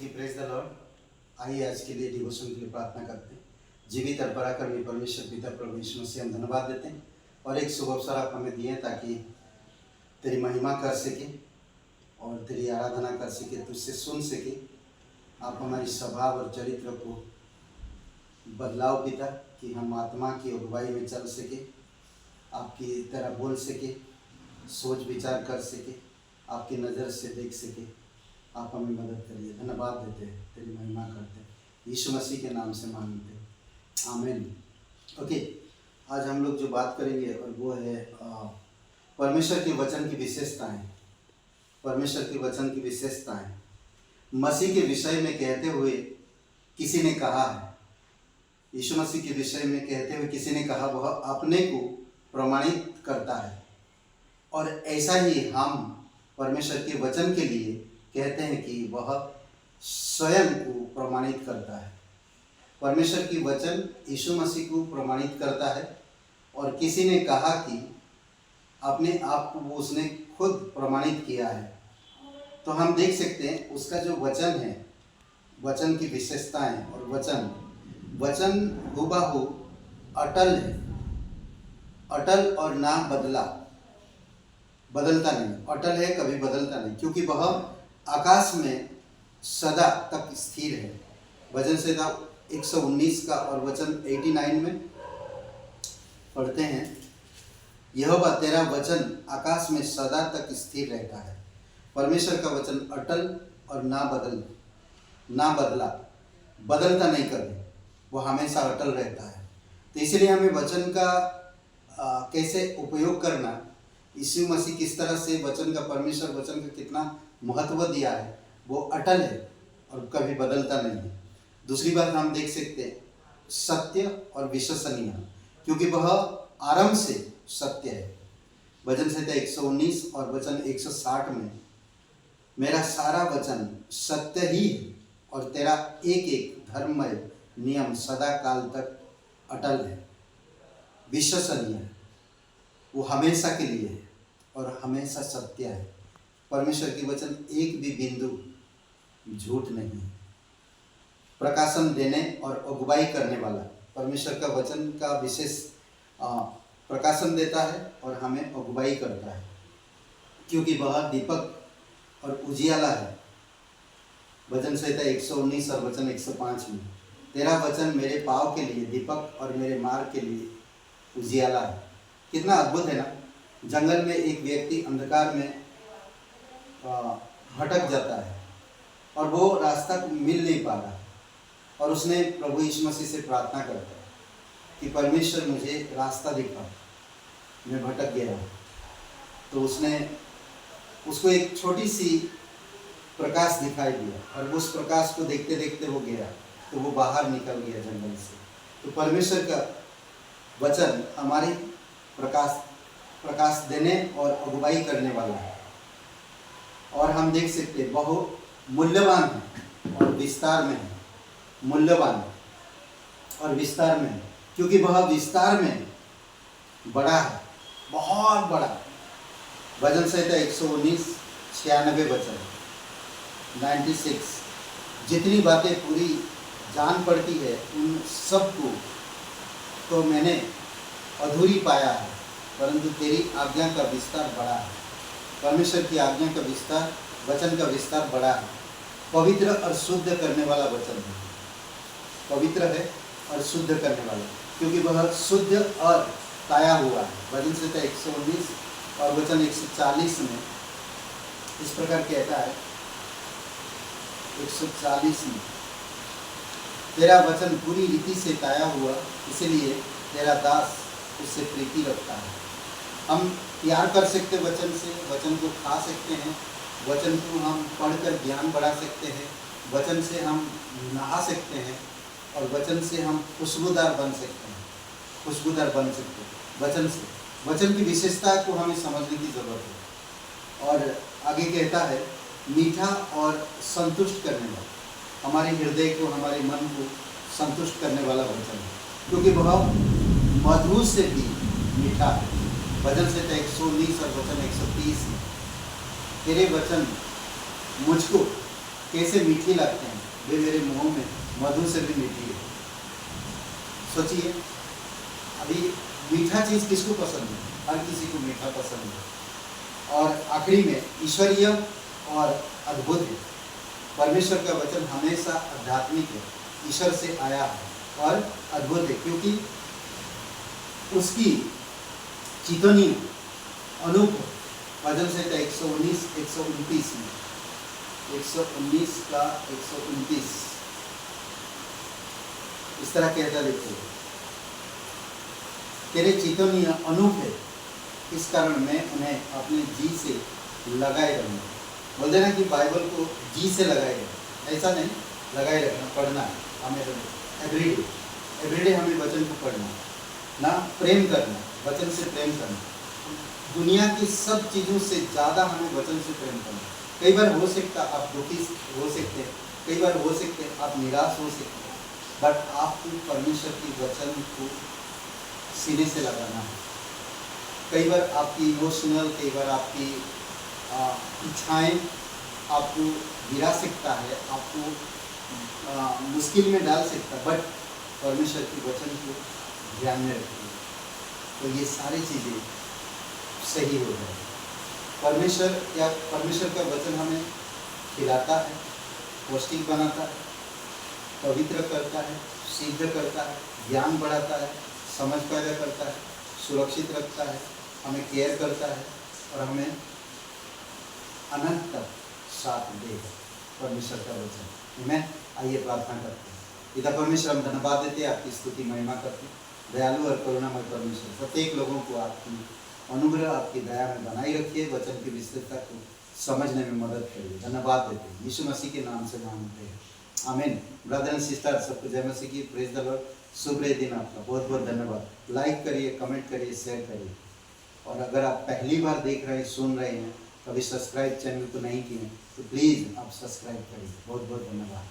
की praise the Lord. आइए आज के लिए डिवोशन के लिए प्रार्थना करते हैं। जीवित और पराक्रमी परमेश्वर पिता प्रभु यीशु मसीह हम धन्यवाद देते हैं और एक शुभ अवसर आप हमें दिए ताकि तेरी महिमा कर सके और तेरी आराधना कर सके, तुझसे सुन सके। आप हमारी स्वभाव और चरित्र को बदलाव पिता, कि हम आत्मा की अगुवाई में चल सके, आपकी तरह बोल सके, सोच विचार कर सके, आपकी नज़र से देख सके। आप हमें मदद करिए। धन्यवाद देते हैं, तेरी महिमा करते हैं, यीशु मसीह के नाम से मांगते हैं, आमीन। ओके, आज हम लोग जो बात करेंगे और वो है परमेश्वर के वचन की विशेषताएं। परमेश्वर के वचन की विशेषताएं मसीह के विषय में कहते हुए किसी ने कहा है, यीशु मसीह के विषय में कहते हुए किसी ने कहा, वह अपने को प्रमाणित करता है। और ऐसा ही हम परमेश्वर के वचन के लिए कहते हैं कि वह स्वयं को प्रमाणित करता है। परमेश्वर की वचन यीशु मसीह को प्रमाणित करता है। और किसी ने कहा कि अपने आप को वो उसने खुद प्रमाणित किया है। तो हम देख सकते हैं उसका जो वचन है, वचन की विशेषताएं और वचन हुबहू अटल है, अटल और ना बदलता नहीं, अटल है, कभी बदलता नहीं, क्योंकि वह आकाश में सदा तक स्थिर है। वचन संहिता 119 का और वचन 89 में पढ़ते हैं, यहोवा तेरा वचन आकाश में सदा तक स्थिर रहता है। परमेश्वर का वचन अटल और ना बदलता नहीं कभी, वो हमेशा अटल रहता है। तो इसलिए हमें वचन का कैसे उपयोग करना, यीशु मसीह किस तरह से वचन का, परमेश्वर वचन का कितना महत्व दिया है, वो अटल है और कभी बदलता नहीं है। दूसरी बात हम देख सकते हैं, सत्य और विश्वसनीय, क्योंकि वह आरंभ से सत्य है। वचन संहिता 119 और वचन 160 में, मेरा सारा वचन सत्य ही है और तेरा एक एक धर्ममय नियम सदा काल तक अटल है, विश्वसनीय है, वो हमेशा के लिए है और हमेशा सत्य है। परमेश्वर की वचन एक भी बिंदु झूठ नहीं है। प्रकाशन देने और अगुवाई करने वाला परमेश्वर का वचन का विशेष प्रकाशन देता है और हमें अगुवाई करता है, क्योंकि वह दीपक और उजियाला है। वचन संहिता 119 और वचन 105 में, तेरा वचन मेरे पाँव के लिए दीपक और मेरे मार्ग के लिए उजियाला है। कितना अद्भुत है ना। जंगल में एक व्यक्ति अंधकार में भटक जाता है और वो रास्ता मिल नहीं पा रहा, और उसने प्रभु यीशु मसीह से प्रार्थना करता है कि परमेश्वर मुझे रास्ता दिखा, मैं भटक गया हूँ। तो उसको एक छोटी सी प्रकाश दिखाई दिया और उस प्रकाश को देखते देखते वो गया, तो वो बाहर निकल गया जंगल से। तो परमेश्वर का वचन हमारी प्रकाश देने और अगुवाई करने वाला है। और हम देख सकते हैं बहु मूल्यवान है और विस्तार में है, मूल्यवान और विस्तार में है, क्योंकि वह विस्तार में बड़ा है, बहुत बड़ा। वचन संहिता 119 96 वचन 96, जितनी बातें पूरी जान पड़ती है उन सब को तो मैंने अधूरी पाया है, परंतु तेरी आज्ञा का विस्तार बड़ा है। परमेश्वर की आज्ञा का विस्तार, वचन का विस्तार बड़ा है। पवित्र और शुद्ध करने वाला वचन है, पवित्र है और शुद्ध करने वाला, क्योंकि वह शुद्ध और ताया हुआ है। वचन संहिता 119 और वचन 140 में इस प्रकार कहता है, 140 में, तेरा वचन पूरी रीति से ताया हुआ, इसलिए तेरा दास उससे प्रीति रखता है। हम प्यार कर सकते वचन से, वचन को खा सकते हैं, वचन को हम पढ़कर ज्ञान बढ़ा सकते हैं, वचन से हम नहा सकते हैं और वचन से हम खुशबूदार बन सकते हैं, वचन से। वचन की विशेषता को हमें समझने की जरूरत है। और आगे कहता है, मीठा और संतुष्ट करने वाला, हमारे हृदय को, हमारे मन को संतुष्ट करने वाला वचन है, क्योंकि वह मधु से भी मीठा है। वचन संहिता 119 और वचन 130 में, तेरे वचन मुझको कैसे मीठी लगते हैं, वे मेरे मुंह में मधु से भी मीठी है। सोचिए, अभी मीठा चीज़ किसको पसंद है? हर किसी को मीठा पसंद है। और आखिरी में ईश्वरीय और अद्भुत है। परमेश्वर का वचन हमेशा आध्यात्मिक है, ईश्वर से आया है और अद्भुत है, क्योंकि उसकी चेतनी अनूप वचन से 119 129 में 119 का 129 इस तरह कहता, देखो, तेरे चेतनी अनूप है, इस कारण मैं उन्हें अपने जी से लगाए रहूँगा। बोल देना कि बाइबल को जी से लगाए रखना, ऐसा नहीं, लगाए रखना, पढ़ना है हमें एवरीडे हमें वचन को पढ़ना ना, प्रेम करना, वचन से प्रेम करना। दुनिया की सब चीज़ों से ज़्यादा हमें वचन से प्रेम करना। कई बार हो सकता आप दुखी हो सकते हैं, कई बार हो सकते आप निराश हो सकते हैं, बट आपको परमेश्वर की वचन को सीने से लगाना है। कई बार आपकी इमोशनल, कई बार आपकी इच्छाएं आपको गिरा सकता है, आपको मुश्किल में डाल सकता है, बट परमेश्वर की वचन को ध्यान में रखिए तो ये सारी चीज़ें सही हो जाए। परमेश्वर का वचन हमें खिलाता है, पौष्टिक बनाता है, पवित्र करता है, सिद्ध करता है, ज्ञान बढ़ाता है, समझ पैदा करता है, सुरक्षित रखता है, हमें केयर करता है और हमें अनंत तक साथ देगा परमेश्वर का वचन। मैं आइए प्रार्थना करते हैं। पिता परमेश्वर, हम धन्यवाद देते हैं, आपकी स्तुति महिमा करते हैं। दयालु और करुणामय परमेश्वर, प्रत्येक लोगों को आपकी अनुग्रह, आपकी दया में बनाई रखिए, वचन की विस्तृतता को समझने में मदद करिए। धन्यवाद देते हैं, यीशु मसीह के नाम से मांगते हैं, आमीन। ब्रदर एंड सिस्टर, सबको जय मसीह की, प्रेज द लॉर्ड। शुभ दिन आपका, बहुत बहुत धन्यवाद। लाइक करिए, कमेंट करिए, शेयर करिए। और अगर आप पहली बार देख रहे हैं, सुन रहे हैं, कभी सब्सक्राइब चैनल को नहीं किए तो प्लीज़ आप सब्सक्राइब करिए। बहुत बहुत धन्यवाद।